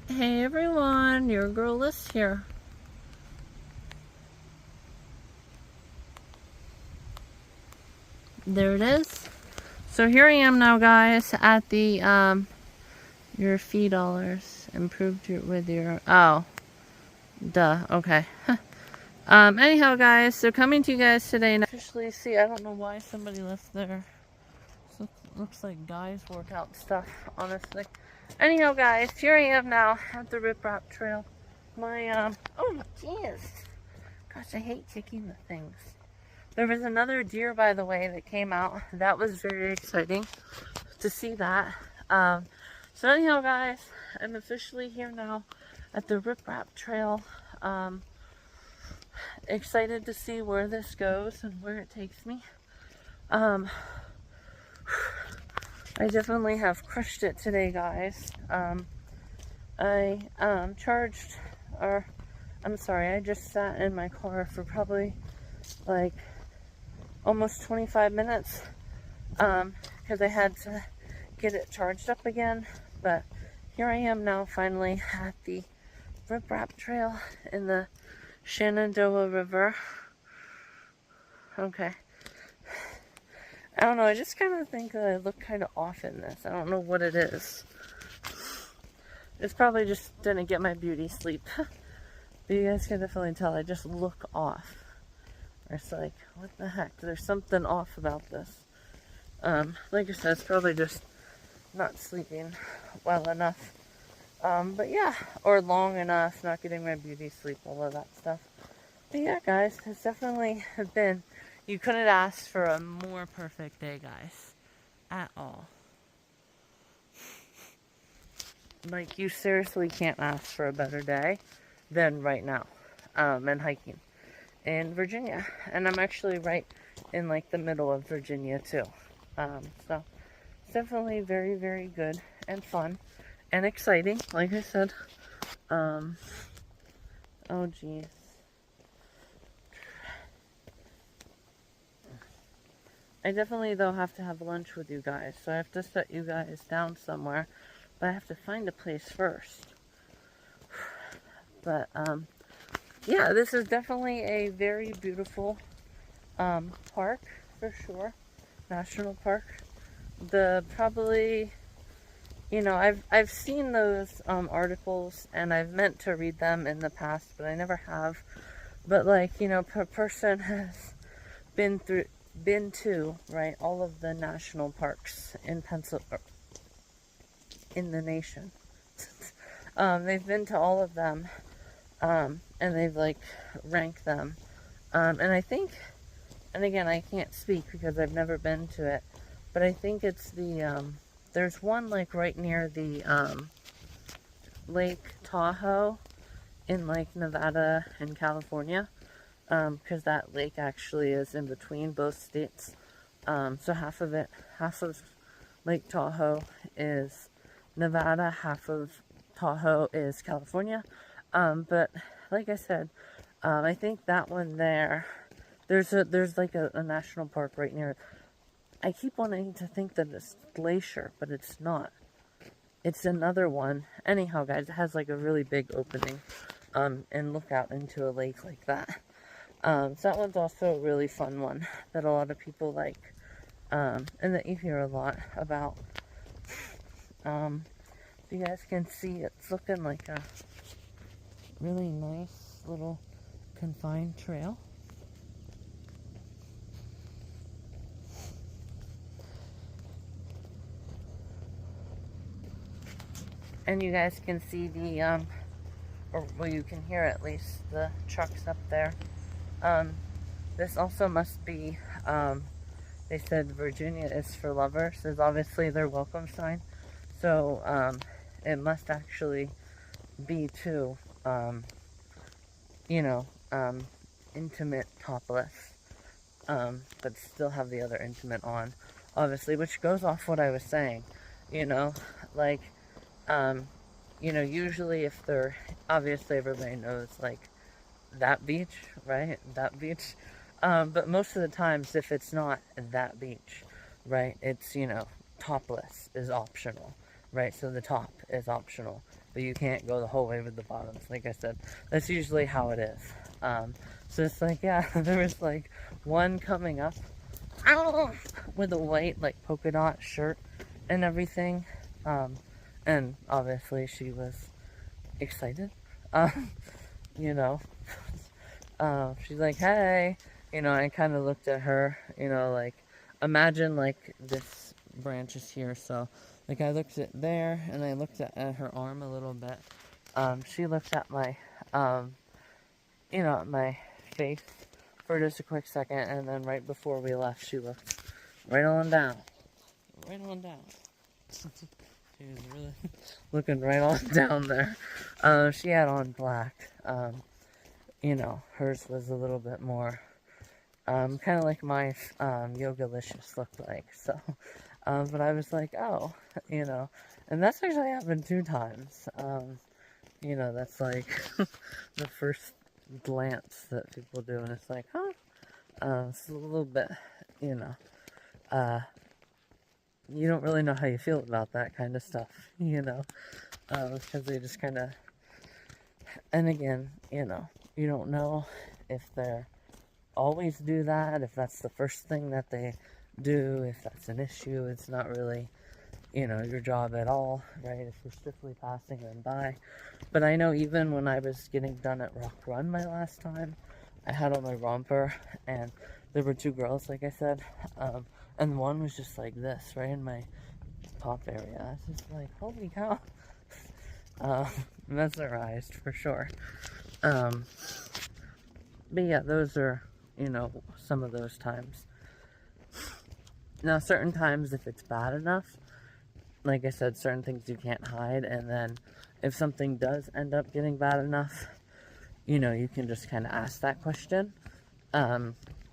Hey everyone, your girl Lush here. There it is. So here I am now, guys, at the your fee dollars improved with your okay. Anyhow, guys, so coming to you guys today. Officially, see, I don't know why somebody left there. Looks like guys workout stuff, honestly. Anyhow, guys, here I am now at the Rip Rap Trail. My oh jeez, gosh, I hate kicking the things. There was another deer, by the way, that came out. That was very exciting to see that. So anyhow, guys, I'm officially here now at the Rip Rap Trail. Excited to see where this goes and where it takes me. I definitely have crushed it today, guys. I I just sat in my car for probably like almost 25 minutes because I had to get it charged up again. But here I am now, finally at the Rip Rap Trail in the Shenandoah River. Okay. I don't know, I just kind of think that I look kind of off in this. I don't know what it is. It's probably just didn't get my beauty sleep. But you guys can definitely tell I just look off. It's like, what the heck? There's something off about this. Like I said, it's probably just not sleeping well enough. But yeah, or long enough, not getting my beauty sleep, all of that stuff. But yeah, guys, it's definitely been, you couldn't ask for a more perfect day, guys. At all. Like, you seriously can't ask for a better day than right now. And hiking in Virginia. And I'm actually right in, like, the middle of Virginia, too. So, it's definitely very, very good and fun and exciting, like I said. Oh, geez. I definitely, though, have to have lunch with you guys, so I have to set you guys down somewhere, but I have to find a place first. But, yeah, this is definitely a very beautiful, park, for sure. National park. Probably, you know, I've seen those, articles, and I've meant to read them in the past, but I never have. But, like, you know, per person has been to, right, all of the national parks in in the nation. They've been to all of them, and they've, like, ranked them. And I think, and again, I can't speak because I've never been to it, but I think it's there's one, like, right near the, Lake Tahoe in, like, Nevada and California. Because that lake actually is in between both states. So half of Lake Tahoe is Nevada, half of Tahoe is California. But like I said, I think that one there's like a national park right near it. I keep wanting to think that it's Glacier, but it's not. It's another one. Anyhow, guys, it has like a really big opening, and look out into a lake like that. So that one's also a really fun one that a lot of people like, and that you hear a lot about. You guys can see, it's looking like a really nice little confined trail. And you guys can see or well, you can hear at least the trucks up there. This also must be, they said Virginia is for lovers. Is obviously their welcome sign. So, it must actually be too, you know, intimate topless. But still have the other intimate on, obviously, which goes off what I was saying, you know, like, you know, usually if they're, obviously everybody knows, like, that beach, right? That beach. But most of the times, if it's not that beach, right, it's, you know, topless is optional, right? So the top is optional, but you can't go the whole way with the bottoms. Like I said, that's usually how it is. So it's like, yeah, there was like one coming up with a white like polka dot shirt and everything, and obviously she was excited. Um, you know, she's like, hey, I kind of looked at her, like, imagine like this branch is here, so like I looked at there and I looked at her arm a little bit. She looked at my, my face for just a quick second, and then right before we left, she looked right on down. Right on down. She was really looking right on down there. She had on black. Hers was a little bit more, kind of like my Yogalicious looked like. So, but I was like, oh, and that's actually happened 2 times. That's like the first glance that people do, and it's like, huh? It's a little bit, you don't really know how you feel about that kind of stuff, because they just kind of, and again, you don't know if they're always do that, if that's the first thing that they do, if that's an issue. It's not really, your job at all, right? If you're strictly passing them by. But I know even when I was getting done at Rock Run my last time, I had on my romper, and there were 2 girls, like I said, and one was just like this, right in my top area. I was just like, holy cow. Mesmerized, for sure. But yeah, those are, some of those times. Now, certain times, if it's bad enough, like I said, certain things you can't hide, and then if something does end up getting bad enough, you can just kind of ask that question,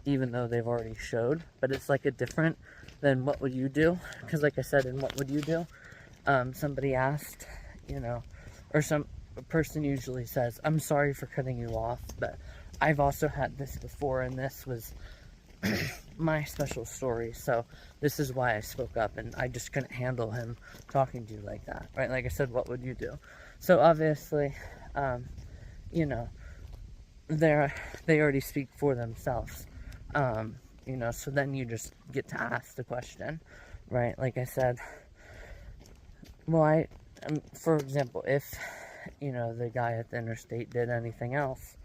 even though they've already showed, but it's like a different than what would you do, because like I said, in what would you do, somebody asked, or a person usually says, I'm sorry for cutting you off, but I've also had this before, and this was my special story, so this is why I spoke up, and I just couldn't handle him talking to you like that, right? Like I said, what would you do? So obviously, they already speak for themselves, so then you just get to ask the question, right? Like I said, well, for example, if, the guy at the interstate did anything else,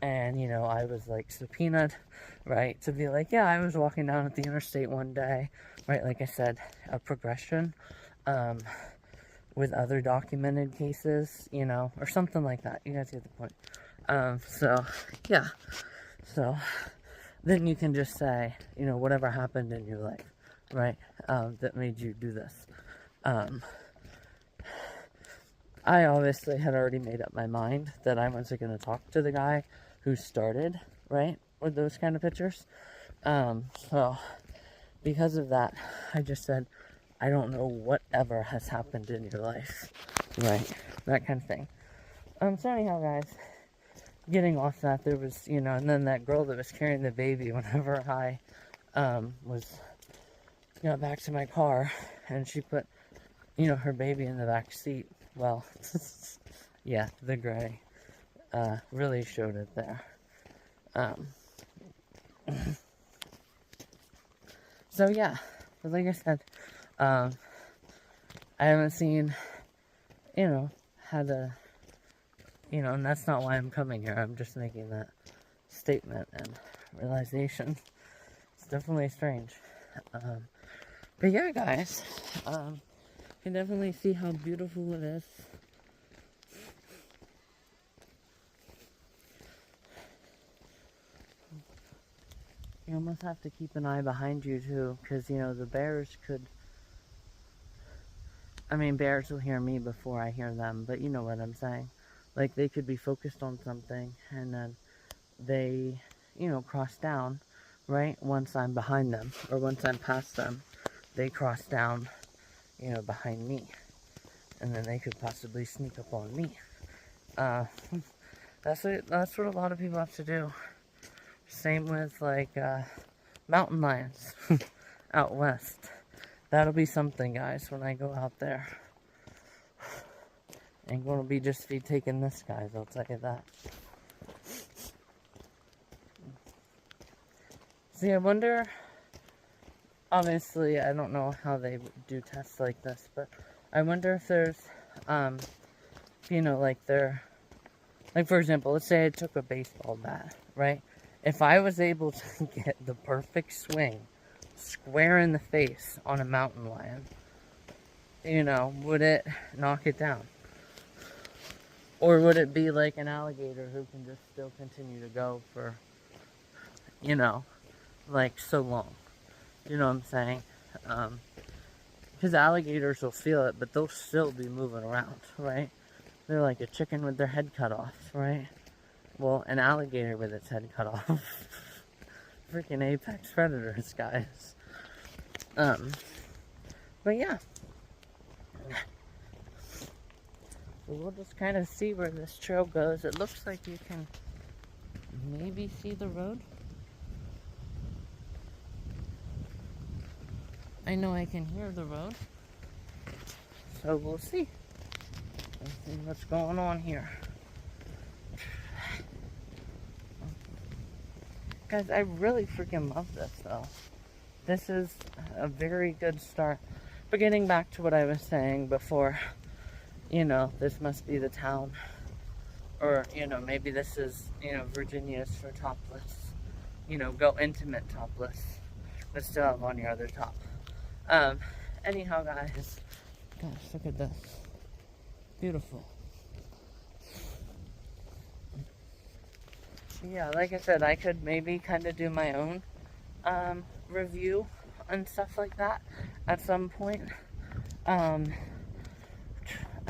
and, I was, like, subpoenaed, right, to be like, yeah, I was walking down at the interstate one day, right, like I said, a progression, with other documented cases, or something like that. You guys get the point. So, yeah. So, then you can just say, whatever happened in your life, right, that made you do this. I obviously had already made up my mind that I wasn't going to talk to the guy who started, right, with those kind of pictures. So, because of that, I just said, I don't know whatever has happened in your life, right, that kind of thing. So anyhow, guys, getting off that, there was, and then that girl that was carrying the baby, whenever I, got back to my car, and she put, her baby in the back seat. Well, yeah, the gray, really showed it there. So yeah, but like I said, I haven't seen, had a, and that's not why I'm coming here. I'm just making that statement and realization. It's definitely strange. But yeah, guys, you can definitely see how beautiful it is. You almost have to keep an eye behind you too, because, the bears could, bears will hear me before I hear them, but you know what I'm saying. Like, they could be focused on something, and then they, cross down, right, once I'm behind them, or once I'm past them, they cross down, behind me, and then they could possibly sneak up on me. That's what a lot of people have to do. Same with, like, mountain lions out west. That'll be something, guys, when I go out there. Ain't gonna be just be taking this, guys, I'll tell you that. See, I wonder, obviously, I don't know how they do tests like this, but I wonder if there's, you know, like for example, let's say I took a baseball bat, right? If I was able to get the perfect swing square in the face on a mountain lion, you know, would it knock it down? Or would it be like an alligator who can just still continue to go for, you know, like so long? You know what I'm saying? Because alligators will feel it, but they'll still be moving around, right? They're like a chicken with their head cut off, right? Well, an alligator with its head cut off. Freaking apex predators, guys. But yeah. So we'll just kind of see where this trail goes. It looks like you can maybe see the road. I know I can hear the road. So we'll see. Let's see what's going on here. Guys, I really freaking love this though. This is a very good start. But getting back to what I was saying before, you know, this must be the town. Or, you know, maybe this is, you know, Virginia's for topless. You know, go intimate topless. But still have on your other top. Anyhow, guys. Gosh, look at this. Beautiful. Yeah, like I said, I could maybe kind of do my own review and stuff like that at some point. I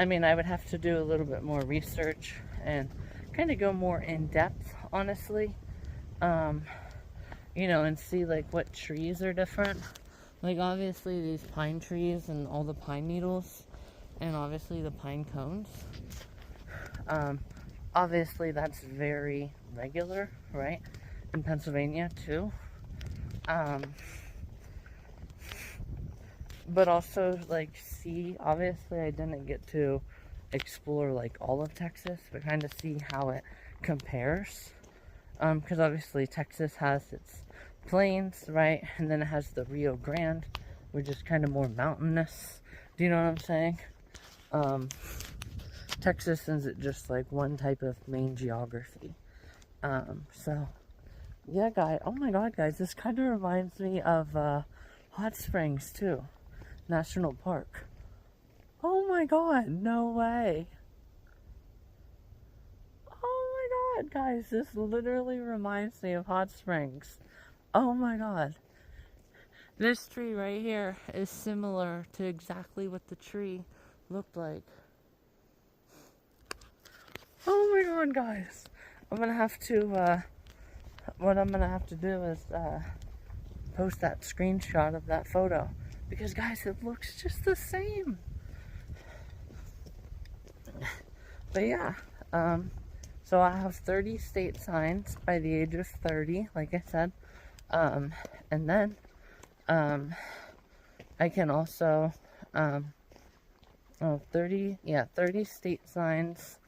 mean, I would have to do a little bit more research and kind of go more in depth, honestly. You know, and see like what trees are different. Like obviously these pine trees and all the pine needles, and obviously the pine cones. Obviously that's very regular, right? In Pennsylvania too. But also like see, obviously I didn't get to explore like all of Texas, but kind of see how it compares. Because obviously Texas has its plains, right? And then it has the Rio Grande, which is kind of more mountainous. Do you know what I'm saying? Texas isn't just like one type of main geography. So, yeah, guys. Oh my god, guys. This kind of reminds me of Hot Springs, too. National Park. Oh my god, no way. Oh my god, guys. This literally reminds me of Hot Springs. Oh my god. This tree right here is similar to exactly what the tree looked like. Oh my god, guys. I'm gonna have to, what I'm gonna have to do is, post that screenshot of that photo. Because, guys, it looks just the same. But, yeah. So I have 30 state signs by the age of 30, like I said. And then, I can also, 30 state signs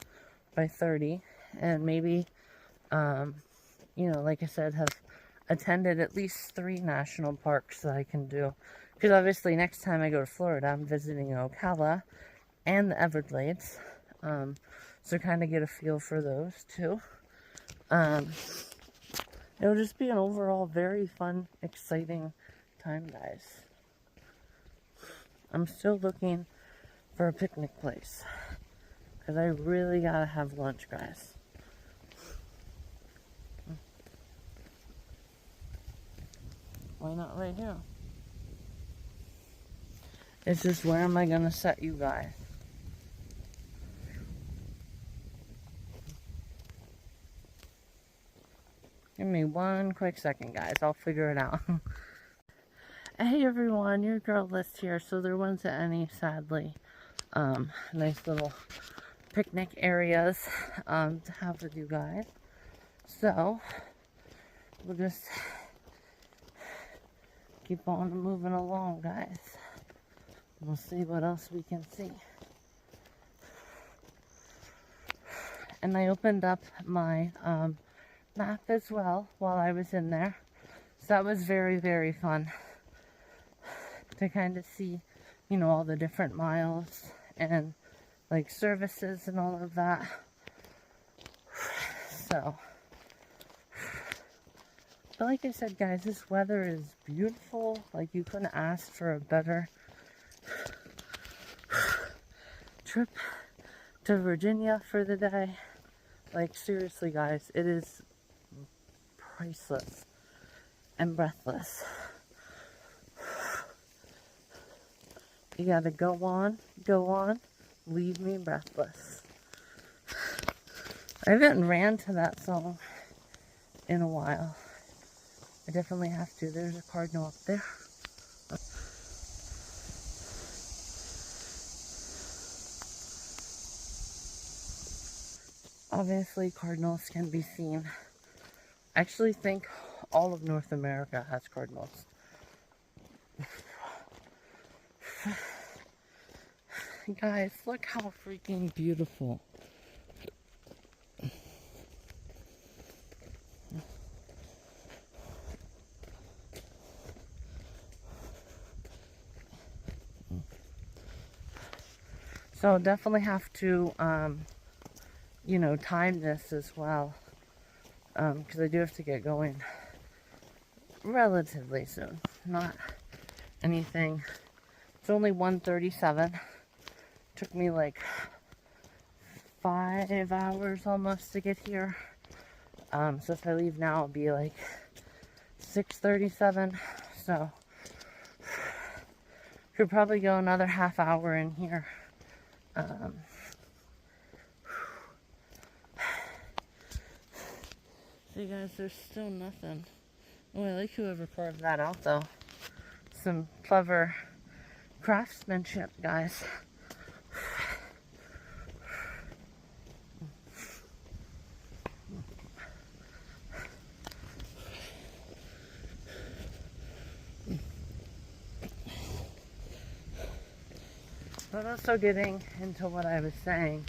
by 30, and maybe, you know, like I said, have attended at least 3 national parks that I can do, because obviously next time I go to Florida, I'm visiting Ocala and the Everglades, so kind of get a feel for those too. It'll just be an overall very fun, exciting time, guys. I'm still looking for a picnic place, because I really gotta have lunch, guys. Why not right here? It's just, where am I gonna set you guys? Give me one quick second, guys. I'll figure it out. Hey everyone, your girl List here. So there wasn't any, sadly, nice little picnic areas to have with you guys. So we'll just keep on moving along, guys. We'll see what else we can see. And I opened up my map as well while I was in there. So that was very, very fun to kind of see, you know, all the different miles and like services and all of that. So, but like I said, guys, this weather is beautiful. Like, you couldn't ask for a better trip to Virginia for the day. Like, seriously, guys, it is priceless and breathless. You gotta go on, leave me breathless. I haven't ran to that song in a while. I definitely have to. There's a cardinal up there. Obviously, cardinals can be seen. I actually think all of North America has cardinals. Guys, look how freaking beautiful. So definitely have to, you know, time this as well, because I do have to get going relatively soon. Not anything. It's only 1:37. Took me like 5 hours almost to get here. So if I leave now, it'll be like 6:37. So could probably go another half hour in here. See, guys, there's still nothing. Oh, I like whoever carved that out, though. Some clever craftsmanship, guys. But also getting into what I was saying,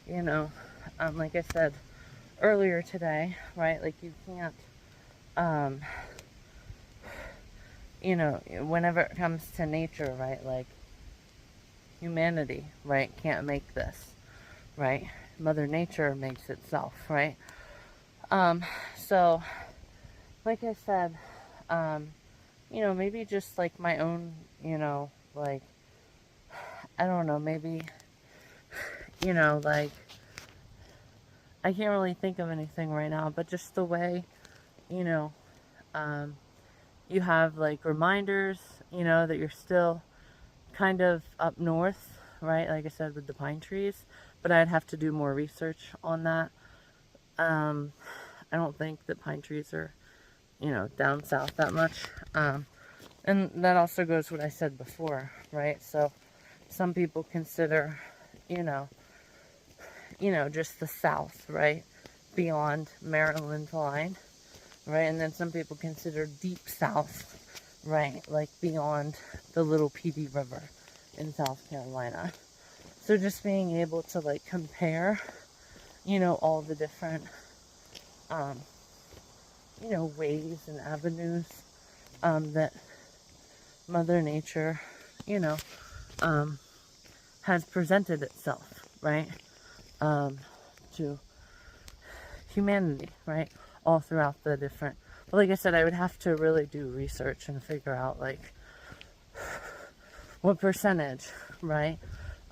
you know, like I said earlier today, right? Like, you can't, you know, whenever it comes to nature, right? Like, humanity, right, can't make this, right? Mother Nature makes itself, right? So, like I said, you know, maybe just like my own, you know, like, I don't know, maybe, you know, like, I can't really think of anything right now, but just the way, you know, you have like reminders, you know, that you're still kind of up north, right? Like I said, with the pine trees, but I'd have to do more research on that. I don't think that pine trees are, you know, down south that much. And that also goes what I said before, right? So some people consider, you know, just the south, right? Beyond Maryland line, right? And then some people consider deep south, right? Like beyond the Little Petey River in South Carolina. So just being able to like compare, you know, all the different, you know, ways and avenues, that Mother Nature, you know, has presented itself, right? To humanity, right? All throughout the different, but like I said, I would have to really do research and figure out like what percentage, right?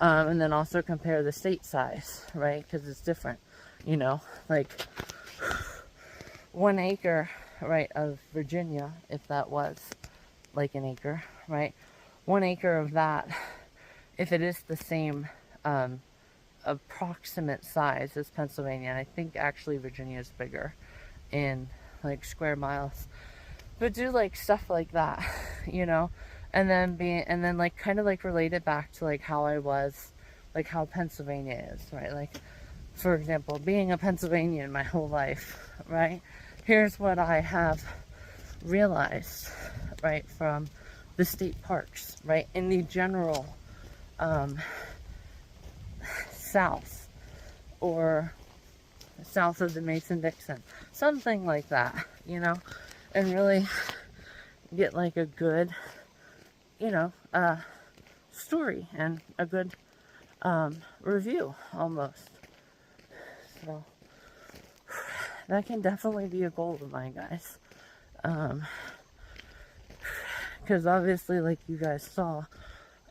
And then also compare the state size, right? Because it's different, you know, like 1 acre, right, of Virginia, if that was like an acre, right? 1 acre of that, if it is the same approximate size as Pennsylvania, and I think actually Virginia is bigger in like square miles, but do like stuff like that, you know, and then like kind of like relate it back to like how I was, like how Pennsylvania is, right? Like, for example, being a Pennsylvanian my whole life, right? Here's what I have realized, right, from the state parks, right, in the general south, or south of the Mason-Dixon. Something like that, you know, and really get like a good, you know, story and a good review almost. So that can definitely be a goal of mine, guys. Because obviously, like you guys saw,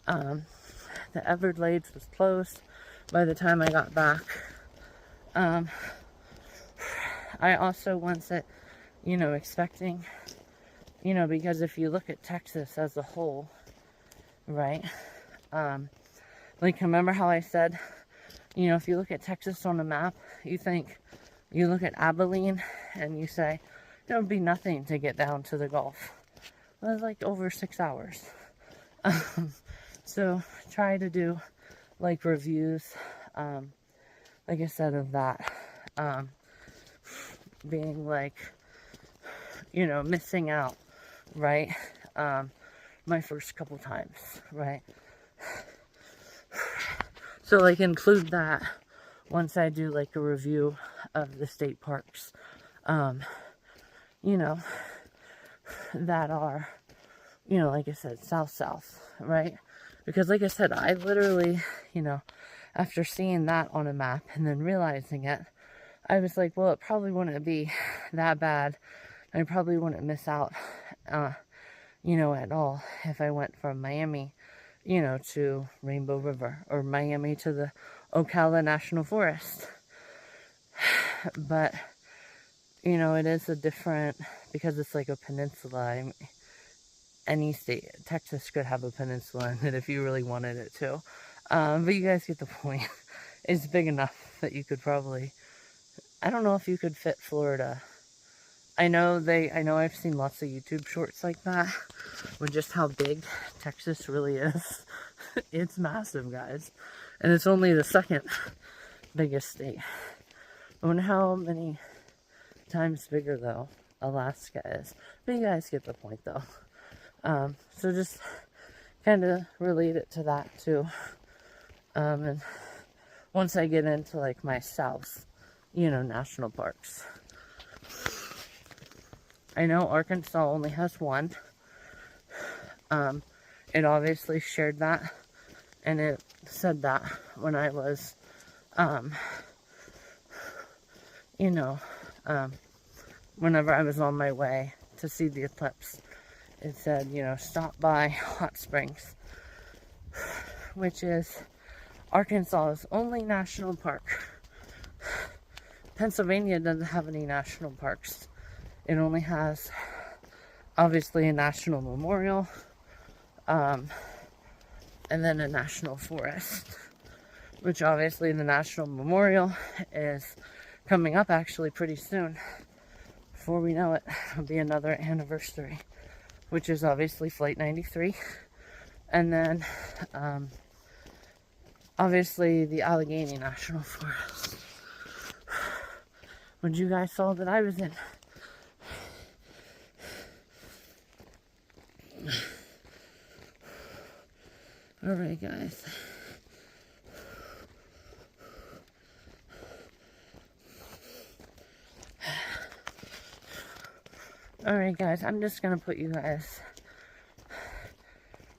the Everglades was closed by the time I got back. I also wasn't, you know, expecting, you know, because if you look at Texas as a whole, right, like, remember how I said, you know, if you look at Texas on a map, you look at Abilene and you say, it would be nothing to get down to the Gulf. Well, it's like over 6 hours. So try to do like reviews, like I said, of that, being like, you know, missing out, right? My first couple times, right? So like include that once I do like a review of the state parks, you know, that are, you know, like I said, south, right? Because like I said, I literally, you know, after seeing that on a map and then realizing it, I was like, well, it probably wouldn't be that bad. I probably wouldn't miss out, you know, at all if I went from Miami, you know, to Rainbow River, or Miami to the Ocala National Forest. But, you know, it is a different, because it's like a peninsula. I mean, any state, Texas could have a peninsula in it if you really wanted it to. But you guys get the point. It's big enough that you could probably, I don't know if you could fit Florida. I know I've seen lots of YouTube shorts like that with just how big Texas really is. It's massive, guys. And it's only the second biggest state. I wonder how many times bigger, though, Alaska is. But you guys get the point, though. So just kind of relate it to that, too. And once I get into, like, my south, you know, national parks. I know Arkansas only has one. It obviously shared that, and it said that when I was, you know, whenever I was on my way to see the eclipse, it said, you know, stop by Hot Springs, which is Arkansas's only national park. Pennsylvania doesn't have any national parks. It only has, obviously, a national memorial, and then a national forest, which obviously the national memorial is coming up actually pretty soon. Before we know it, it'll be another anniversary, which is obviously Flight 93. And then, obviously, the Allegheny National Forest, which you guys saw that I was in. Alright, guys. Alright, guys, I'm just gonna put you guys.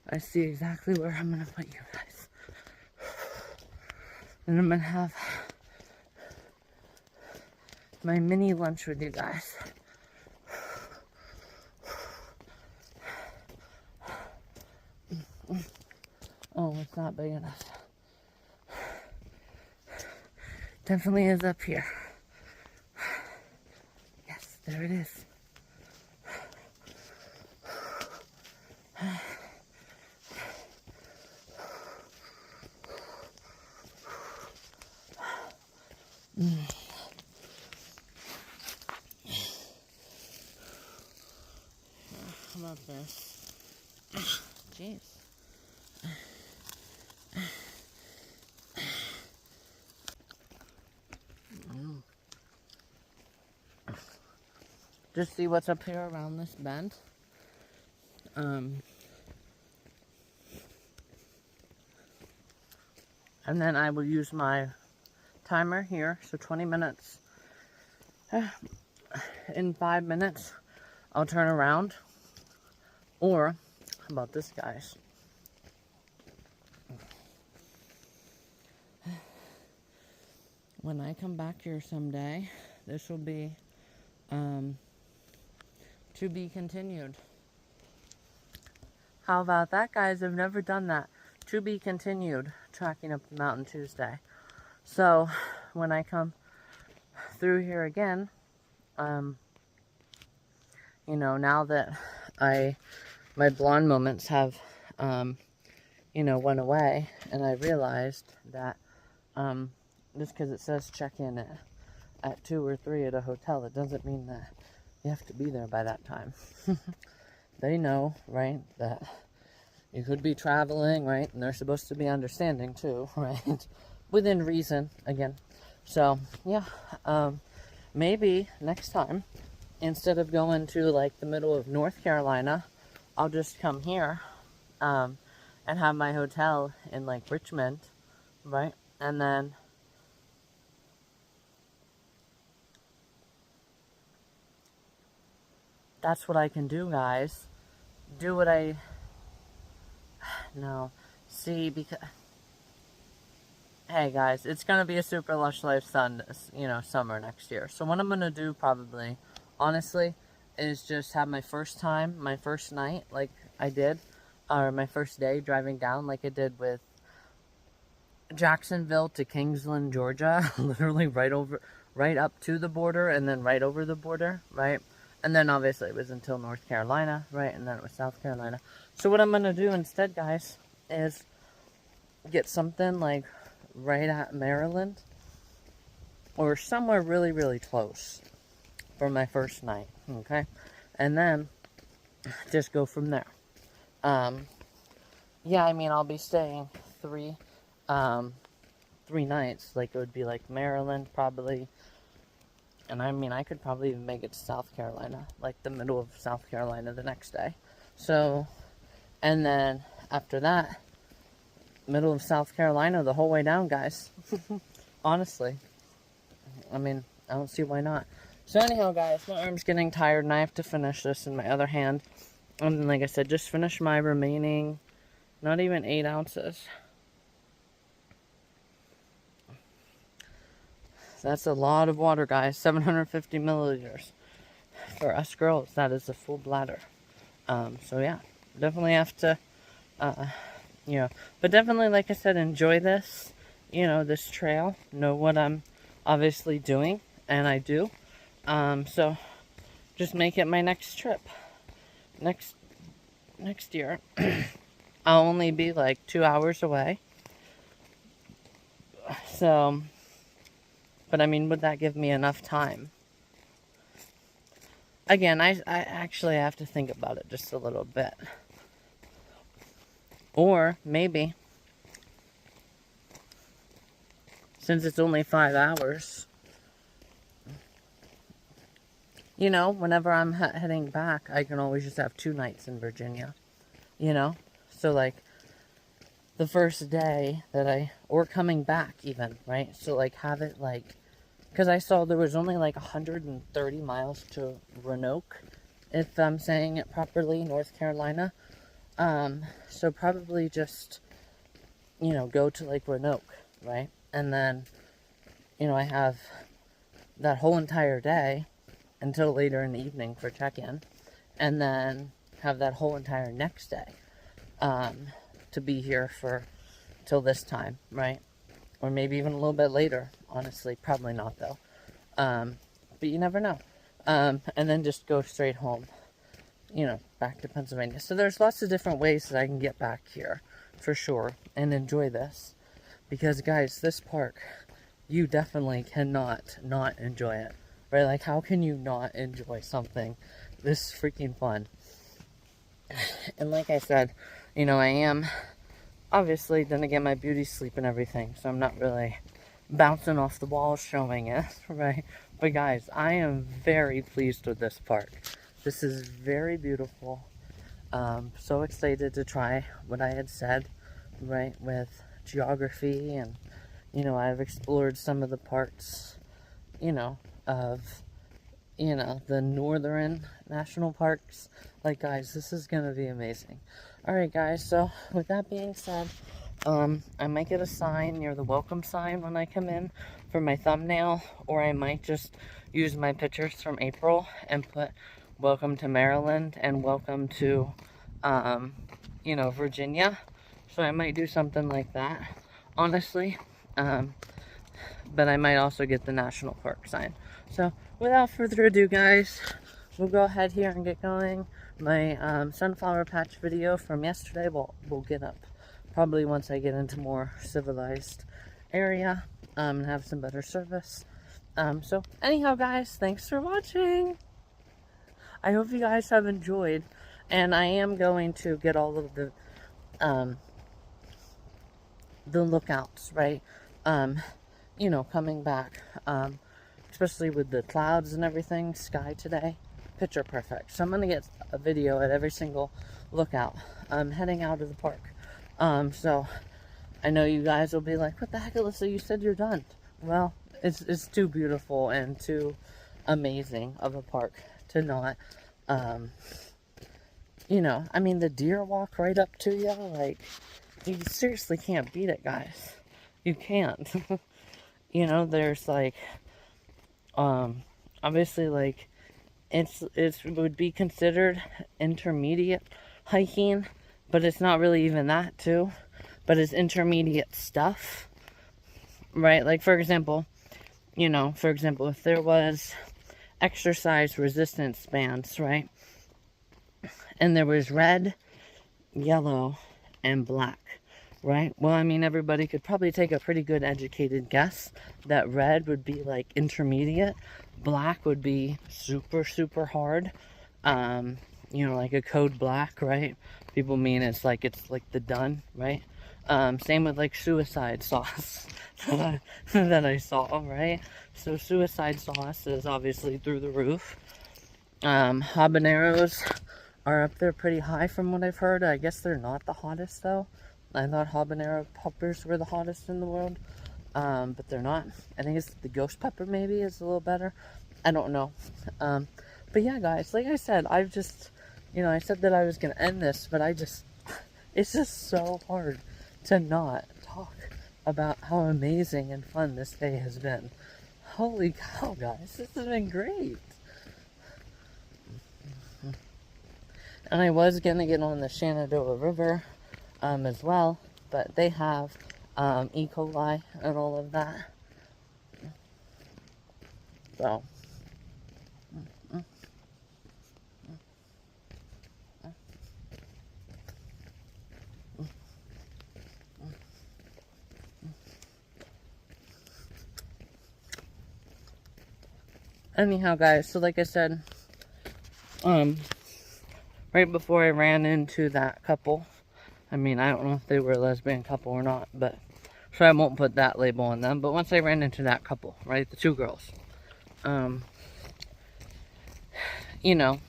I see exactly where I'm gonna put you guys. And I'm gonna have my mini lunch with you guys. Oh, it's not big enough. Definitely is up here. Yes, there it is. How about this? Jeez. Just see what's up here around this bend. And then I will use my timer here, so 20 minutes, In 5 minutes, I'll turn around. Or, how about this, guys? When I come back here someday, this will be to be continued. How about that, guys? I've never done that. To be continued, tracking up the mountain Tuesday. So, when I come through here again, you know, now that my blonde moments have, you know, went away, and I realized that, just because it says check in at 2 or 3 at a hotel, it doesn't mean that you have to be there by that time. They know, right, that you could be traveling, right, and they're supposed to be understanding too, right, within reason, again. So, yeah, maybe next time, instead of going to, like, the middle of North Carolina, I'll just come here, and have my hotel in, like, Richmond, right, and then that's what I can do, guys. Do what I... No. See, because... Hey, guys, it's going to be a super Lush Life summer next year. So what I'm going to do, probably, honestly, is just have my first night, like I did, or my first day driving down, like I did with Jacksonville to Kingsland, Georgia. Literally right up to the border, and then right over the border, right? And then, obviously, it was until North Carolina, right? And then it was South Carolina. So what I'm going to do instead, guys, is get something, like, right at Maryland, or somewhere really, really close for my first night, okay? And then, just go from there. Yeah, I mean, I'll be staying 3 nights. Like, it would be, like, Maryland, probably. And I mean, I could probably even make it to South Carolina, like the middle of South Carolina the next day. So, and then after that, middle of South Carolina the whole way down, guys. Honestly. I mean, I don't see why not. So anyhow, guys, my arm's getting tired and I have to finish this in my other hand. And then, like I said, just finish my remaining, not even 8 ounces. That's a lot of water, guys. 750 milliliters. For us girls, that is a full bladder. So yeah, definitely have to, you know, but definitely, like I said, enjoy this, you know, this trail. Know what I'm obviously doing, and I do. So just make it my next trip. Next year. I'll only be like 2 hours away. So, but I mean, would that give me enough time? Again, I actually have to think about it just a little bit. Or maybe, since it's only 5 hours, you know, whenever I'm heading back, I can always just have 2 nights in Virginia, you know? So, like, the first day that or coming back even, right? So, like, have it, like, because I saw there was only, like, 130 miles to Roanoke, if I'm saying it properly, North Carolina. So probably just, you know, go to, like, Roanoke, right? And then, you know, I have that whole entire day until later in the evening for check-in. And then have that whole entire next day, to be here till this time, right? Or maybe even a little bit later, honestly. Probably not, though. But you never know. And then just go straight home, you know, back to Pennsylvania. So there's lots of different ways that I can get back here, for sure, and enjoy this. Because, guys, this park, you definitely cannot not enjoy it, right? Like, how can you not enjoy something this freaking fun? And like I said, you know, I am... Obviously, then again, my beauty sleep and everything, so I'm not really bouncing off the walls showing it, right? But guys, I am very pleased with this park. This is very beautiful. So excited to try what I had said, right, with geography, and, you know, I've explored some of the parts, you know, of you know, the northern national parks. Like, guys, this is gonna be amazing. Alright, guys, so with that being said, I might get a sign near the welcome sign when I come in for my thumbnail, or I might just use my pictures from April and put welcome to Maryland and welcome to, you know, Virginia. So I might do something like that, honestly. But I might also get the national park sign. So without further ado, guys, we'll go ahead here and get going. My sunflower patch video from yesterday will get up probably once I get into more civilized area and have some better service. So anyhow, guys, thanks for watching. I hope you guys have enjoyed, and I am going to get all of the lookouts, right? You know, coming back, especially with the clouds and everything, sky today, picture perfect. So I'm going to get a video at every single lookout, heading out of the park. So I know you guys will be like, what the heck, Alyssa, you said you're done. Well, it's too beautiful and too amazing of a park to not, you know, I mean, the deer walk right up to you, like, you seriously can't beat it, guys. You can't. You know, there's like, obviously, like, it would be considered intermediate hiking, but it's not really even that too, but it's intermediate stuff, right? Like, for example, you know, if there was exercise resistance bands, right? And there was red, yellow, and black. Right? Well, I mean, everybody could probably take a pretty good educated guess that red would be like intermediate, black would be super, super hard. You know, like a code black, right? People mean it's like the done, right? Same with like suicide sauce that I saw, right? So suicide sauce is obviously through the roof. Habaneros are up there pretty high from what I've heard. I guess they're not the hottest though. I thought habanero peppers were the hottest in the world, but they're not. I think it's the ghost pepper maybe is a little better. I don't know. But yeah, guys, like I said, I've just, you know, I said that I was going to end this, but it's just so hard to not talk about how amazing and fun this day has been. Holy cow, guys, this has been great. And I was going to get on the Shenandoah River as well, but they have E. coli and all of that. So, anyhow, guys, so like I said, right before I ran into that couple, I mean, I don't know if they were a lesbian couple or not, but, so I won't put that label on them, but once I ran into that couple, right, the two girls, you know,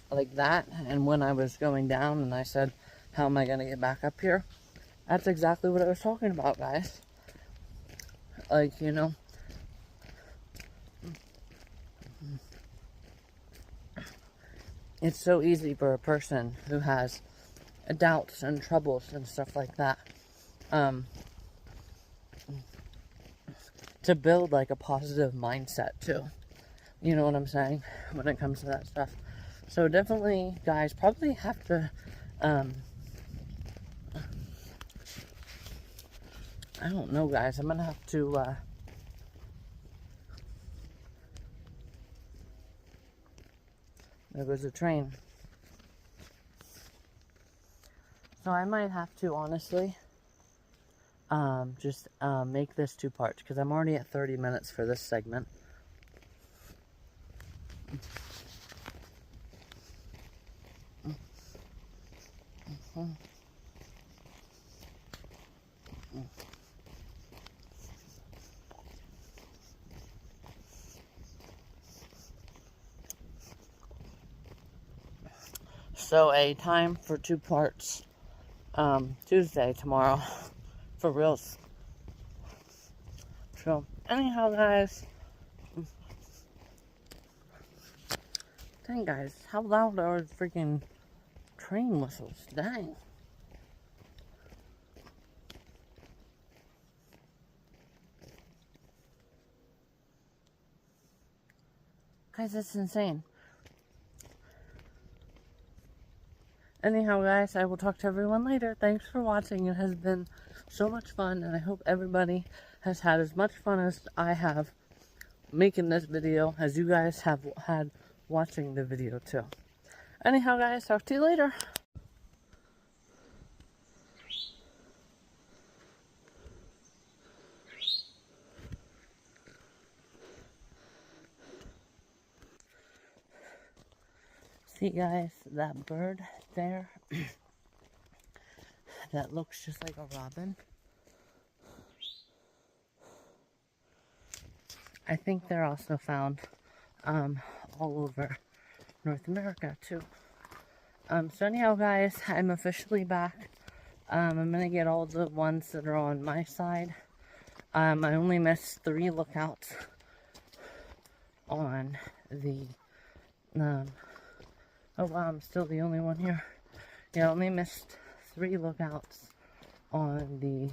like that, and when I was going down and I said, how am I going to get back up here? That's exactly what I was talking about, guys. Like, you know, it's so easy for a person who has doubts and troubles and stuff like that, to build like a positive mindset too. You know what I'm saying? When it comes to that stuff. So definitely, guys, probably have to, I don't know, guys. I'm gonna have to, there goes a train. So I might have to, honestly, just make this 2 parts, because I'm already at 30 minutes for this segment. So a time for 2 parts, Tuesday, tomorrow, for reals. So, anyhow, guys. Dang, guys, how loud are freaking train whistles? Dang. Guys, that's insane. Anyhow, guys, I will talk to everyone later. Thanks for watching. It has been so much fun, and I hope everybody has had as much fun as I have making this video as you guys have had watching the video too. Anyhow, guys, talk to you later. See, guys, that bird there that looks just like a robin. I think they're also found all over North America too. So anyhow, guys, I'm officially back. I'm gonna get all the ones that are on my side. I only missed 3 lookouts on the oh wow, I'm still the only one here. Yeah, I only missed 3 lookouts on the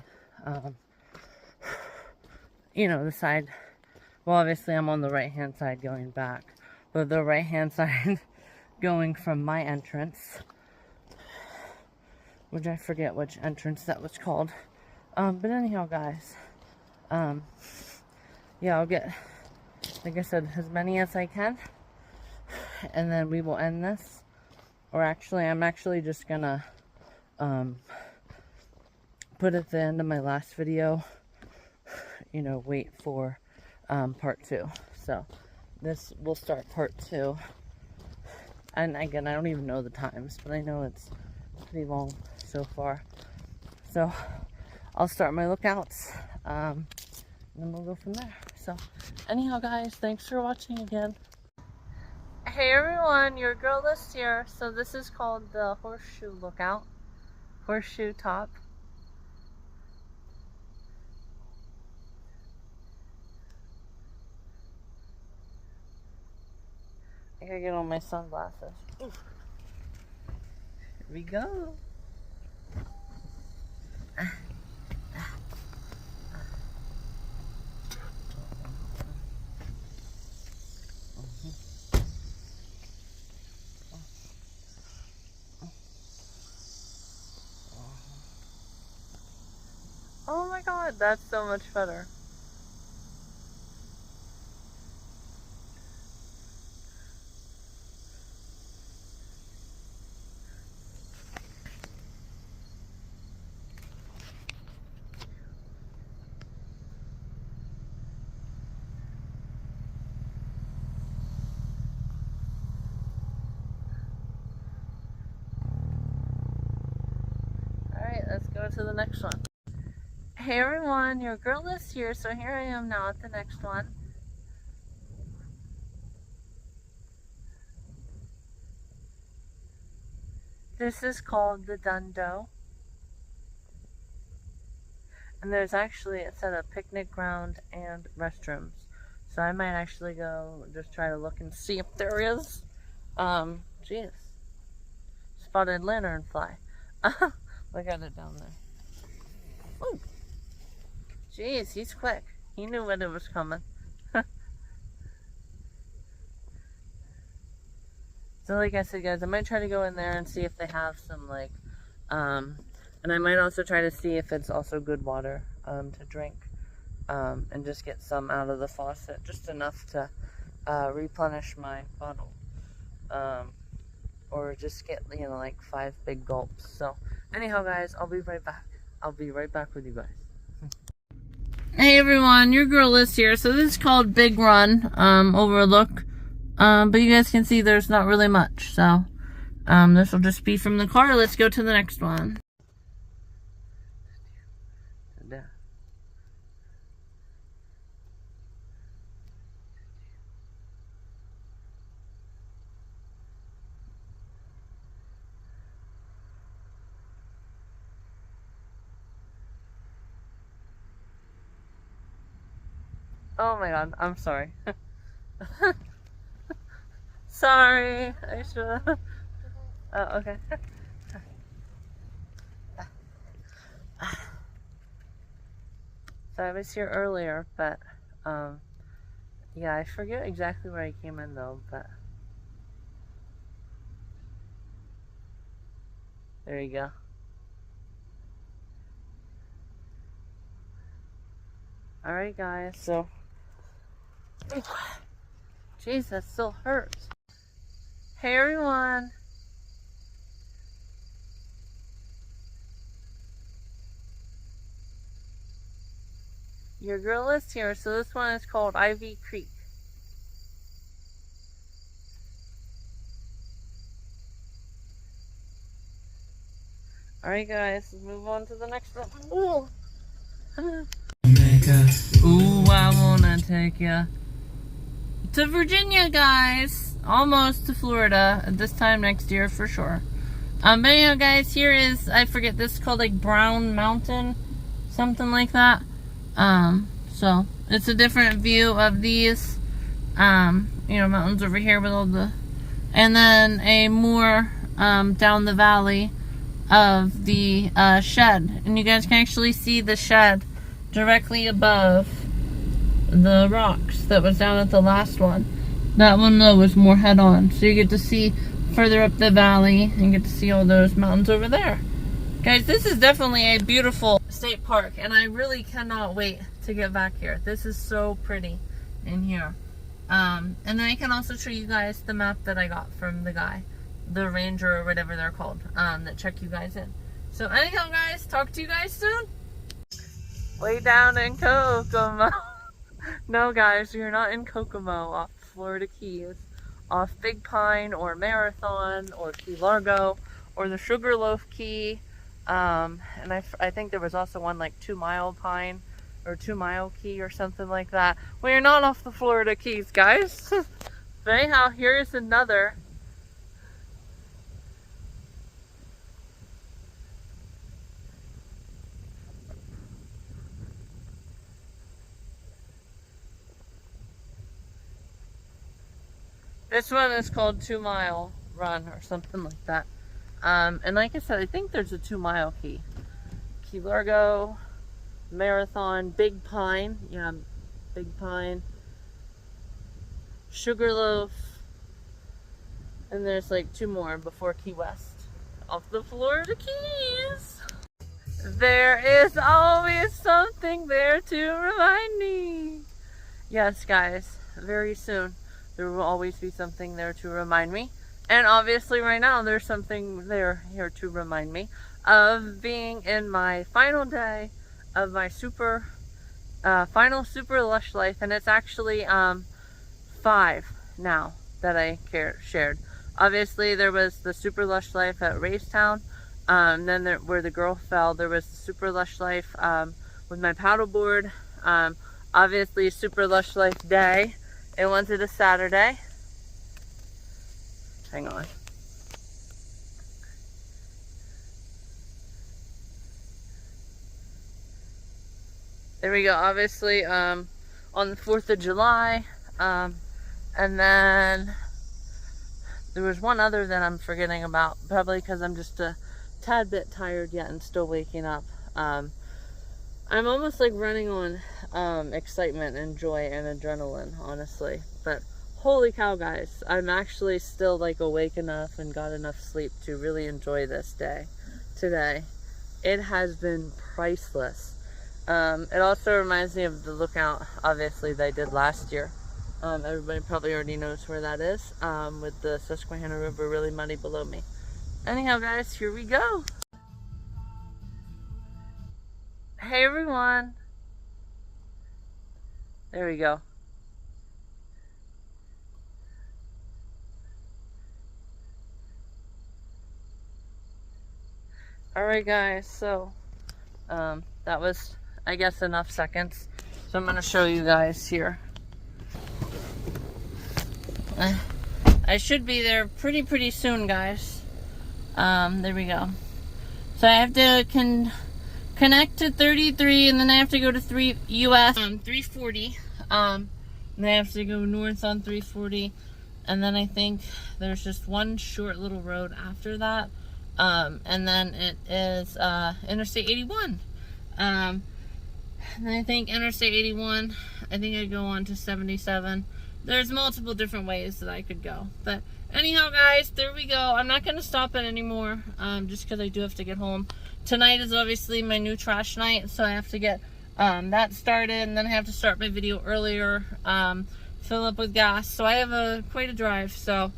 you know, the side. Well, obviously I'm on the right hand side going back, but the right hand side going from my entrance, which I forget which entrance that was called. But anyhow, guys, yeah, I'll get, like I said, as many as I can, and then we will end this. Or actually, I'm actually just gonna put at the end of my last video, you know, wait for part 2. So this will start part 2. And again, I don't even know the times, but I know it's pretty long so far. So I'll start my lookouts, and then we'll go from there. So anyhow, guys, thanks for watching again. Hey everyone, your girl Lush here. So this is called the Horseshoe Lookout. Horseshoe Top. I gotta get on my sunglasses. Oof. Here we go. Oh my god, that's so much better. Alright, let's go to the next one. Hey everyone, your girl Lush here. So here I am now at the next one. This is called the Dundo. And there's actually, it said a picnic ground and restrooms. So I might actually go just try to look and see if there is. Jeez. Spotted lanternfly. Look at it down there. Ooh. Jeez, he's quick. He knew when it was coming. So like I said, guys, I might try to go in there and see if they have some, like, and I might also try to see if it's also good water to drink, and just get some out of the faucet, just enough to replenish my bottle, or just get, you know, like 5 big gulps. So anyhow, guys, I'll be right back. I'll be right back with you guys. Hey everyone, your girl Lush here. So this is called Big Run Overlook, but you guys can see there's not really much. So this will just be from the car. Let's go to the next one. Oh my god, I'm sorry. Sorry, I should. Oh, okay. So I was here earlier, but, yeah, I forget exactly where I came in though, but there you go. Alright guys, so, jeez, that still hurts. Hey everyone! Your girl is here, so this one is called Ivy Creek. Alright guys, let's move on to the next one. Ooh! Ooh, I wanna take ya to Virginia, guys! Almost to Florida, this time next year for sure. But anyhow guys, here is, I forget, this is called like Brown Mountain, something like that. So it's a different view of these, mountains over here with all the, and then a more, down the valley of the, shed. And you guys can actually see the shed directly above the rocks that was down at the last one. That one though was more head on. So you get to see further up the valley and get to see all those mountains over there. Guys, this is definitely a beautiful state park, and I really cannot wait to get back here. This is so pretty in here. And then I can also show you guys the map that I got from the guy, the ranger or whatever they're called, that check you guys in. So anyhow guys, talk to you guys soon. Way down in Kokomo. No guys, you're not in Kokomo, off Florida Keys. Off Big Pine or Marathon or Key Largo or the Sugarloaf Key. And I think there was also one like 2 Mile Pine or 2 Mile Key or something like that. Well, you're not off the Florida Keys, guys. But anyhow, here's another. This one is called 2 Mile Run or something like that. And like I said, I think there's a 2 Mile Key. Key Largo, Marathon, Big Pine. Yeah, Big Pine. Sugarloaf. And there's like 2 more before Key West. Off the Florida Keys. There is always something there to remind me. Yes, guys, very soon. There will always be something there to remind me. And obviously right now there's something there here to remind me of being in my final day of my final super lush life. And it's actually 5 now that I shared. Obviously there was the super lush life at Racetown. Then where the girl fell, there was the super lush life with my paddleboard. Obviously super lush life day. It went to Saturday. Hang on. There we go. Obviously, on the 4th of July. And then there was one other that I'm forgetting about. Probably because I'm just a tad bit tired yet and still waking up. I'm almost like running on excitement and joy and adrenaline, honestly. But holy cow, guys, I'm actually still like awake enough and got enough sleep to really enjoy this day today. It has been priceless. It also reminds me of the lookout, obviously, that I did last year. Everybody probably already knows where that is, with the Susquehanna River really muddy below me. Anyhow, guys, here we go. Hey everyone. There we go. Alright guys, so that was, I guess, enough seconds. So I'm gonna show you guys here. I should be there pretty soon, guys. There we go. So I have to connect to 33, and then I have to go to 3 US 340. And then I have to go north on 340, and then I think there's just one short little road after that, and then it is Interstate 81. And I think Interstate 81, I think I go on to 77. There's multiple different ways that I could go, but anyhow, guys, there we go. I'm not going to stop it anymore, just because I do have to get home. Tonight is obviously my new trash night, so I have to get that started, and then I have to start my video earlier, fill up with gas. So I have quite a drive. So,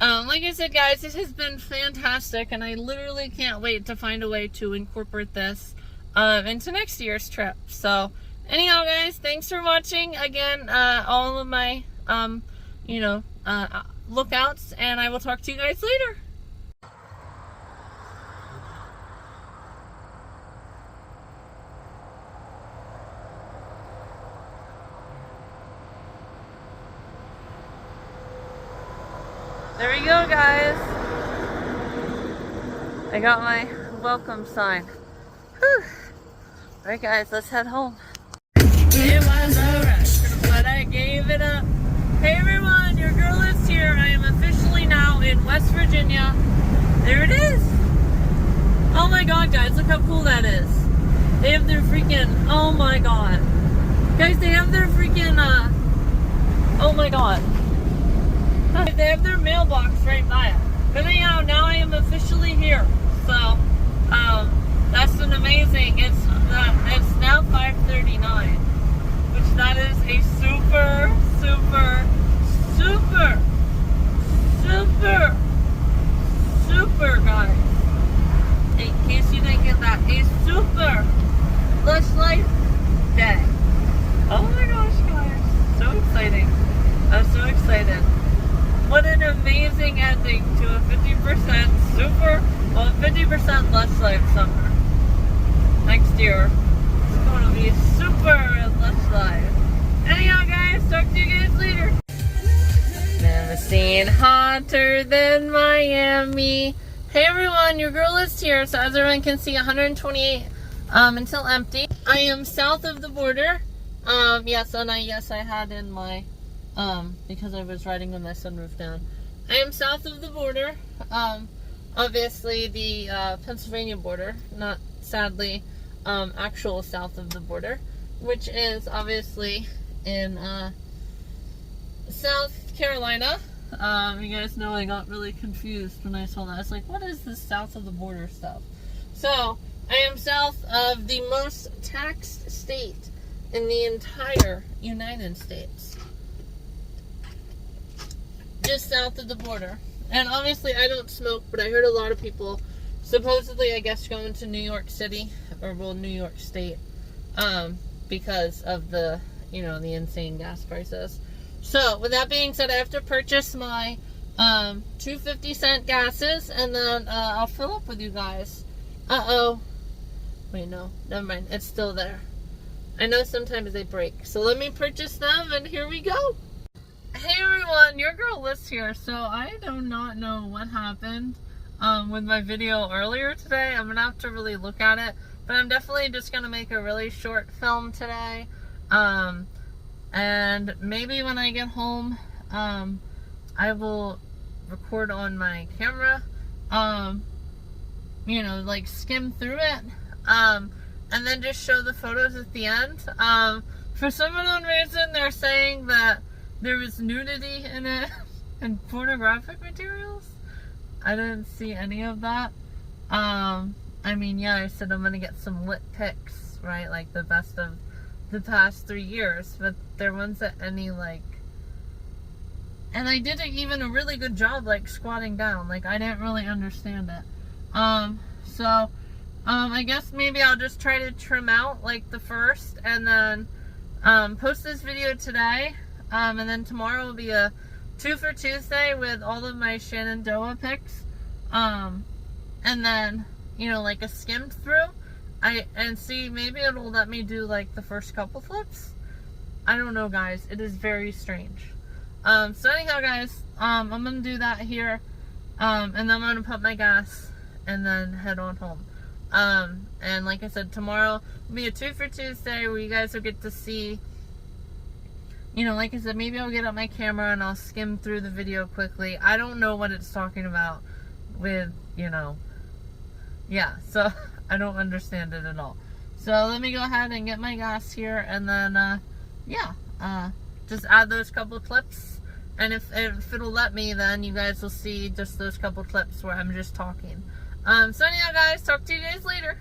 like I said, guys, this has been fantastic, and I literally can't wait to find a way to incorporate this into next year's trip. So, anyhow, guys, thanks for watching. Again, all of my, lookouts, and I will talk to you guys later. There we go, guys. I got my welcome sign. Whew. Alright, guys, let's head home. It was a rush, but I gave it up. Hey everyone, your girl is here. I am officially now in West Virginia. There it is. Oh my god, guys, look how cool that is. They have their freaking, oh my god. Guys, they have their freaking, oh my god. They have their mailbox right by it. But anyhow, now I am officially here. So, that's an amazing, it's now 5:39. Which that is a super, super, super, super, super, guys. In case you didn't get that, a super Lush Life day. Oh my gosh, guys. So exciting. I'm so excited. What an amazing ending to a 50% super, well, 50% Lush Life summer. Next year, it's going to be super Lush Life. Anyhow, guys, talk to you guys later. Never seen hotter than Miami. Hey everyone, your girl is here. So as everyone can see, 128 until empty. I am south of the border. Yes, and I had in my because I was riding with my sunroof down. I am south of the border. Obviously the Pennsylvania border, not sadly actual south of the border, which is obviously in South Carolina. You guys know I got really confused when I saw that. I was like, what is this south of the border stuff? So, I am south of the most taxed state in the entire United States. Just south of the border. And obviously I don't smoke, but I heard a lot of people supposedly, I guess, going to New York City, or well, New York State, because of the, the insane gas prices. So, with that being said, I have to purchase my 2.50-cent gases, and then I'll fill up with you guys. Uh-oh. Wait, no. Never mind. It's still there. I know sometimes they break. So let me purchase them, and here we go. Hey everyone, your girl Liz here. So I do not know what happened with my video earlier today. I'm going to have to really look at it. But I'm definitely just going to make a really short film today. And maybe when I get home, I will record on my camera, like skim through it, and then just show the photos at the end. For some unknown reason, they're saying that there was nudity in it and pornographic materials. I didn't see any of that. I mean, yeah, I said I'm gonna get some lit pics, right? Like the best of the past 3 years, but there wasn't any, like, and I did even a really good job, like, squatting down. Like, I didn't really understand it. So, I guess maybe I'll just try to trim out, like, the first, and then, post this video today, and then tomorrow will be a 2 for Tuesday with all of my Shenandoah pics, and then, like a skimmed through. And see, maybe it'll let me do like the first couple flips. I don't know, guys. It is very strange. So anyhow, guys, I'm gonna do that here, and then I'm gonna pump my gas and then head on home. And like I said, tomorrow will be a 2 for Tuesday where you guys will get to see, you know, like I said, maybe I'll get up my camera and I'll skim through the video quickly. I don't know what it's talking about with, you know, yeah, so I don't understand it at all. So let me go ahead and get my gas here, and then, just add those couple clips. And if it'll let me, then you guys will see just those couple clips where I'm just talking. So anyhow, guys, talk to you guys later.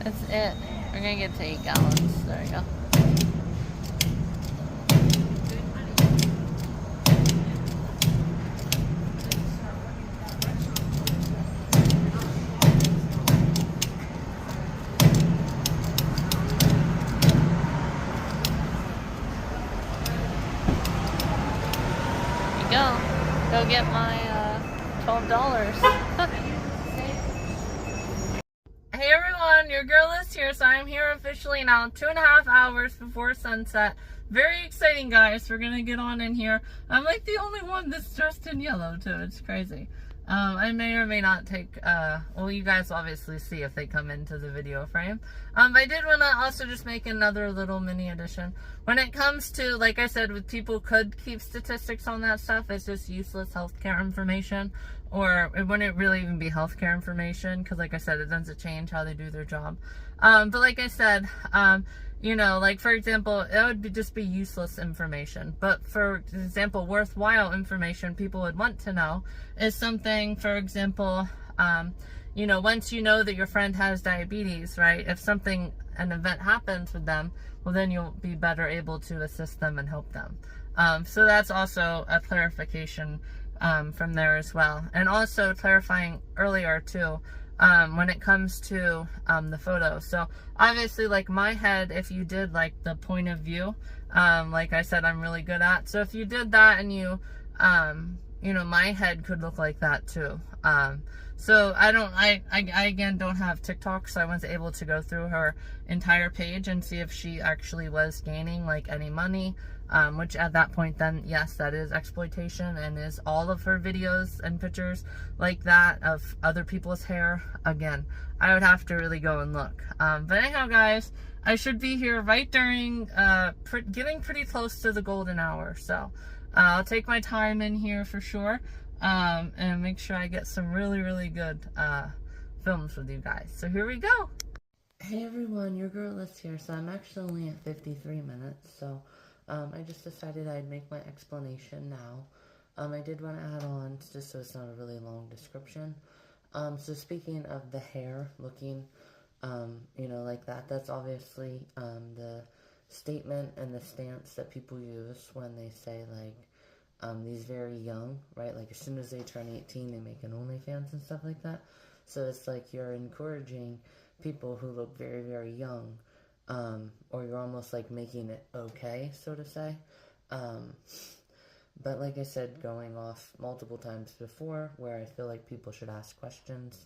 That's it. We're gonna get to 8 gallons. There we go. There you go. Go get my $12. Hey everyone, your girl is here, so I'm here officially now 2.5 hours before sunset. Very exciting, guys. We're gonna get on in here. I'm like the only one that's dressed in yellow too. It's crazy. I may or may not take, well, you guys obviously see if they come into the video frame. But I did want to also just make another little mini edition. When it comes to, like I said, with people could keep statistics on that stuff, it's just useless healthcare information. Or it wouldn't really even be healthcare information, because like I said, it doesn't change how they do their job. But like I said, you know, like for example, it would just be useless information. But for example, worthwhile information people would want to know is something, for example, you know, once you know that your friend has diabetes, right? If an event happens with them, well then you'll be better able to assist them and help them. So that's also a clarification from there as well. And also clarifying earlier too, when it comes to the photo. So obviously, like my head, if you did like the point of view, like I said, I'm really good at. So if you did that and you know, my head could look like that too. So I again don't have TikTok, so I wasn't able to go through her entire page and see if she actually was gaining like any money. Which at that point then, yes, that is exploitation, and is all of her videos and pictures like that of other people's hair. Again, I would have to really go and look. But anyhow, guys, I should be here right during, getting pretty close to the golden hour. So I'll take my time in here for sure, and make sure I get some really, really good films with you guys. So here we go. Hey everyone, your girl is here. So I'm actually only at 53 minutes, so I just decided I'd make my explanation now. I did want to add on, just so it's not a really long description. So speaking of the hair looking, you know, like that, that's obviously the statement and the stance that people use when they say, like, these very young, right? Like, as soon as they turn 18, they make an OnlyFans and stuff like that. So it's like you're encouraging people who look very, very young, or you're almost like making it okay, so to say. But like I said, going off multiple times before, where I feel like people should ask questions,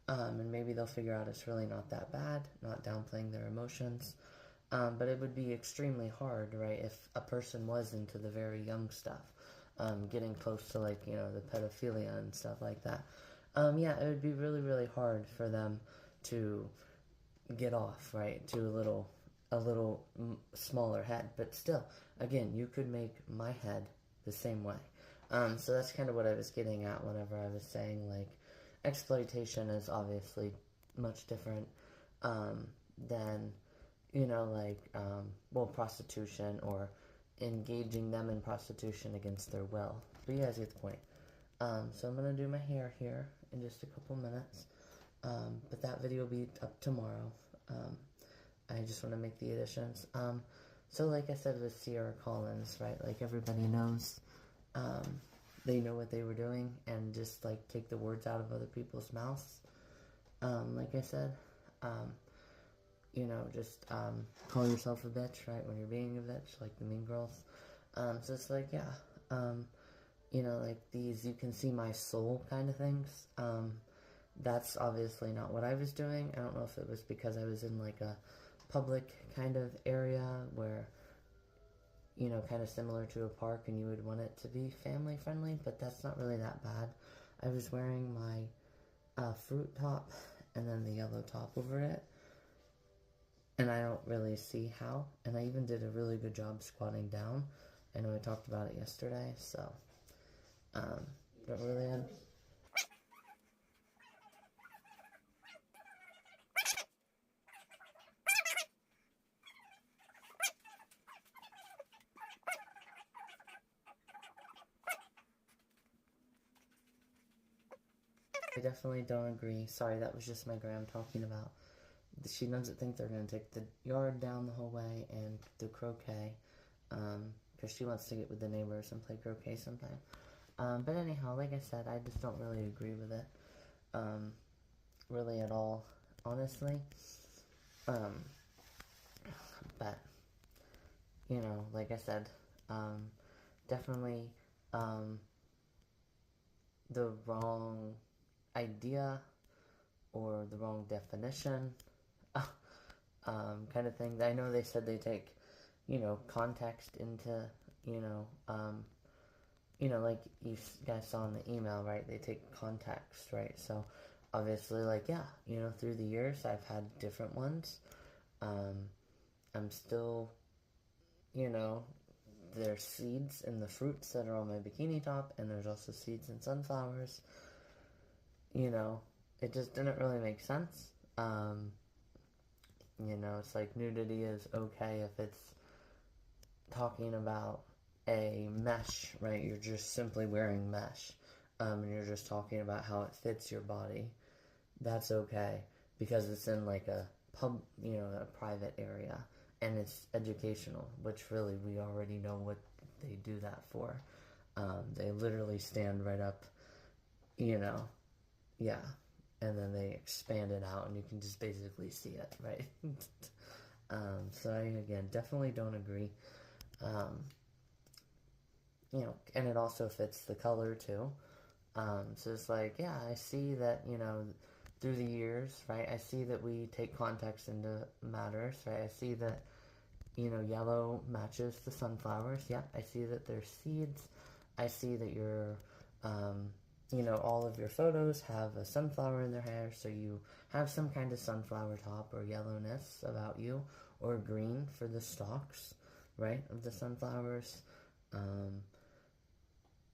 and maybe they'll figure out it's really not that bad, not downplaying their emotions. But it would be extremely hard, right, if a person was into the very young stuff, getting close to, like, you know, the pedophilia and stuff like that. Yeah, it would be really, really hard for them to get off, right, to a little smaller head. But still, again, you could make my head the same way. So that's kind of what I was getting at whenever I was saying, like, exploitation is obviously much different than, you know, like, well, prostitution or engaging them in prostitution against their will. But you guys get the point. So I'm going to do my hair here in just a couple minutes. But that video will be up tomorrow. I just want to make the additions. So like I said with Sierra Collins, right, like everybody knows, they know what they were doing, and just like take the words out of other people's mouths. Like I said, you know, just call yourself a bitch, right, when you're being a bitch, like the Mean Girls. So it's like, yeah, you know, like these you can see my soul kind of things. That's obviously not what I was doing. I don't know if it was because I was in like a public kind of area where, you know, kind of similar to a park, and you would want it to be family friendly, but that's not really that bad. I was wearing my fruit top and then the yellow top over it, and I don't really see how. And I even did a really good job squatting down. I know I talked about it yesterday, so don't really I definitely don't agree. Sorry, that was just my gram talking about. She doesn't think they're going to take the yard down the whole way and do croquet, because she wants to get with the neighbors and play croquet sometime. But anyhow, like I said, I just don't really agree with it, really at all, honestly. But, you know, like I said, definitely, the wrong idea or the wrong definition, kind of thing. I know they said they take, you know, context into, you know, like you guys saw in the email, right? They take context, right? So obviously, like, yeah, you know, through the years I've had different ones. I'm still, you know, there's seeds in the fruits that are on my bikini top, and there's also seeds in sunflowers. You know, it just didn't really make sense. You know, it's like nudity is okay if it's talking about a mesh, right? You're just simply wearing mesh, and you're just talking about how it fits your body. That's okay because it's in like a you know, a private area, and it's educational, which really we already know what they do that for. They literally stand right up, you know, yeah, and then they expand it out, and you can just basically see it, right? So I, again, definitely don't agree. You know, and it also fits the color too. So it's like, yeah, I see that, you know, through the years, right, I see that we take context into matters, right? I see that, you know, yellow matches the sunflowers. Yeah, I see that there's seeds. I see that your, you know, all of your photos have a sunflower in their hair, so you have some kind of sunflower top or yellowness about you, or green for the stalks, right, of the sunflowers.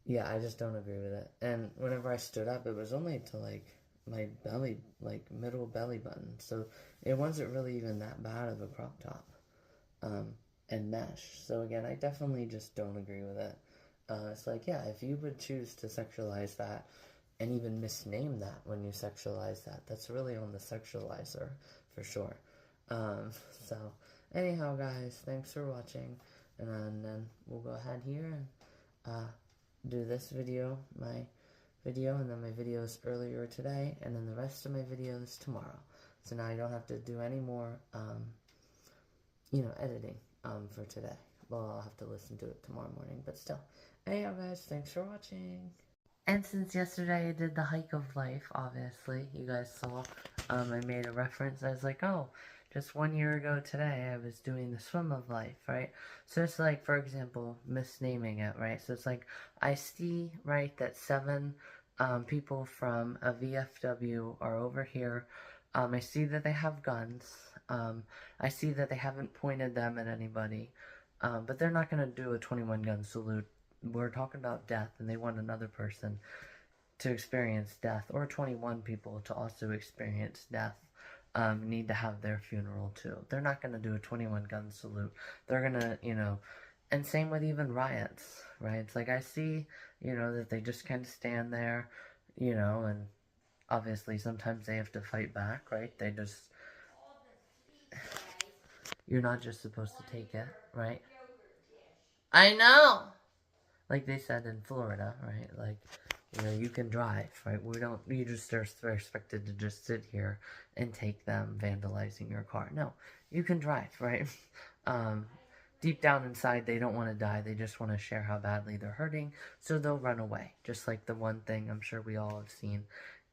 Yeah, I just don't agree with it. And whenever I stood up, it was only to like my belly, like middle belly button. So it wasn't really even that bad of a crop top, and mesh. So again, I definitely just don't agree with it. It's like, yeah, if you would choose to sexualize that and even misname that when you sexualize that, that's really on the sexualizer for sure. So anyhow, guys, thanks for watching, and then we'll go ahead here and do this video, my video, and then my videos earlier today, and then the rest of my videos tomorrow. So now I don't have to do any more, you know, editing for today. Well, I'll have to listen to it tomorrow morning, but still. Anyhow, guys, thanks for watching. And since yesterday I did the hike of life, obviously, you guys saw, I made a reference. I was like, oh, just 1 year ago today, I was doing the swim of life, right? So it's like, for example, misnaming it, right? So it's like, I see, right, that 7 people from a VFW are over here. I see that they have guns. I see that they haven't pointed them at anybody. But they're not going to do a 21 gun salute. We're talking about death, and they want another person to experience death, or 21 people to also experience death. Need to have their funeral too. They're not going to do a 21 gun salute. They're going to, you know, And same with even riots, right? It's like I see, that they just kind of stand there, and obviously sometimes they have to fight back, right? You're not just supposed to take it, right? I know! Like they said in Florida, right? Like, you can drive, right? You just are expected to just sit here and take them vandalizing your car. No, you can drive, right? Um, deep down inside, they don't want to die. They just want to share how badly they're hurting, so they'll run away. Just like the one thing I'm sure we all have seen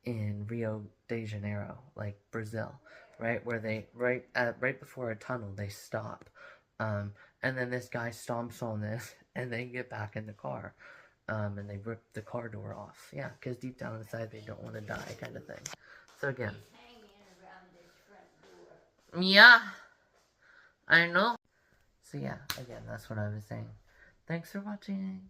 in Rio de Janeiro, like Brazil, right? Where right before a tunnel, they stop. And then this guy stomps on this, and they get back in the car. And they rip the car door off. Yeah, because deep down inside they don't want to die, kind of thing. So again, yeah, I know. So yeah, again, that's what I was saying. Thanks for watching.